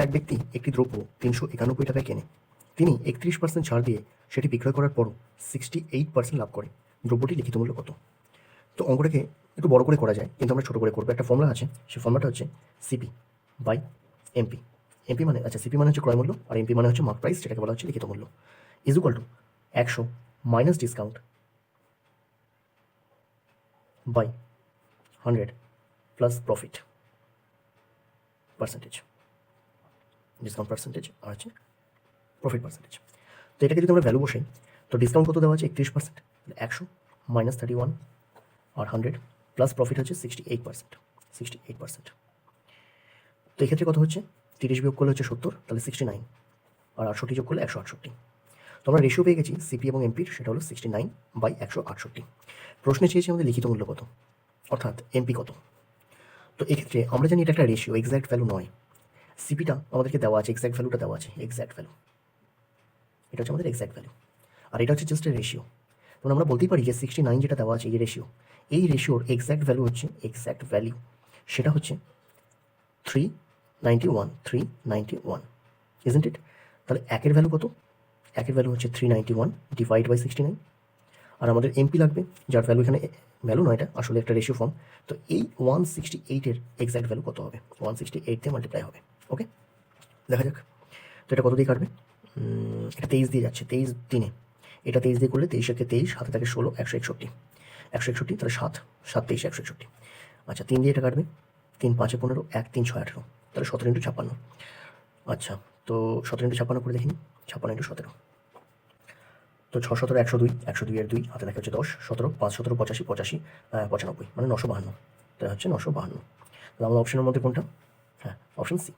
এক ব্যক্তি একটি দ্রব্য 391 টাকায় কেনে। তিনি 31% ছাড় দিয়ে সেটি বিক্রয় করার পরও 68% লাভ করে। দ্রব্যটির লিখিত মূল্য কত? তো অঙ্কটাকে একটু বড় করে করা যায়, কিন্তু আমরা ছোট করে করবো। একটা ফর্মুলা আছে, সেই ফর্মুলাটা হচ্ছে সিপি বাই এমপি। এমপি মানে সিপি মানে হচ্ছে ক্রয় মূল্য, আর এমপি মানে হচ্ছে মার্ক প্রাইস, যেটাকে বলা হচ্ছে লিখিত মূল্য, is equal to 100 minus discount by 100 plus profit percentage, discount percentage আর হচ্ছে প্রফিট পার্সেন্টেজ। তো এটাকে যদি আমরা ভ্যালু বসাই, তো ডিসকাউন্ট কত দেওয়া আছে? 31%, 100 মাইনাস 31 আর 100 প্লাস প্রফিট হচ্ছে 68%। তো এক্ষেত্রে কত হচ্ছে? 30 বিয়োগ করলে হচ্ছে 70, তাহলে 69, আর 68 যোগ করলে 168। তো আমরা রেশিও পেয়ে গেছি সিপি এবং এমপির, সেটা হলো 69 বাই 168। প্রশ্নে চেয়েছি আমাদের লিখিত মূল্য কত, অর্থাৎ এমপি কত। তো এক্ষেত্রে আমরা জানি এটা একটা রেশিও, এক্স্যাক্ট ভ্যালু নয়। সিপিটা আমাদেরকে দেওয়া আছে, এক্স্যাক্ট ভ্যালুটা দেওয়া আছে, এক্স্যাক্ট ভ্যালু, এটা হচ্ছে আমাদের এক্স্যাক্ট ভ্যালু, আর এটা হচ্ছে জাস্ট এ রেশিও। তখন আমরা বলতেই পারি যে 69 যেটা দেওয়া আছে, এই রেশিওর এক্স্যাক্ট ভ্যালু হচ্ছে, এক্স্যাক্ট ভ্যালু সেটা হচ্ছে 391, ইজন্ট ইট? তাহলে একের ভ্যালু কত? একের ভ্যালু হচ্ছে 391 ডিভাইড বাই 69, আর আমাদের এমপি লাগবে, যার ভ্যালু এখানে ভ্যালু নয়, এটা আসলে একটা রেশিও ফর্ম। তো এই 168-এর এক্স্যাক্ট ভ্যালু কত হবে? 168 দিয়ে মাল্টিপ্লাই হবে। ওকে, দেখা যাক। তো এটা কত দিয়ে কাটবে? এটা 23 দিয়ে যাচ্ছে, 23 দিনে, এটা 23 দিয়ে করলে 23 একে 23, হাতে থাকে 16, 161, তাহলে 7 23 161। আচ্ছা, 3 দিয়ে এটা কাটবে, 3 5 15, 1 3 6 18, তাহলে 17 × 56। আচ্ছা, তো 17 × 56 করে দেখিনি, 56 × 17, তো 6 17 102, 102 এর 2, হাতে থাকে হচ্ছে 10, 17 5 17 85, 85 95, মানে 952, তাই হচ্ছে 952। তাহলে আমাদের অপশনের মধ্যে কোনটা? হ্যাঁ, অপশন সি।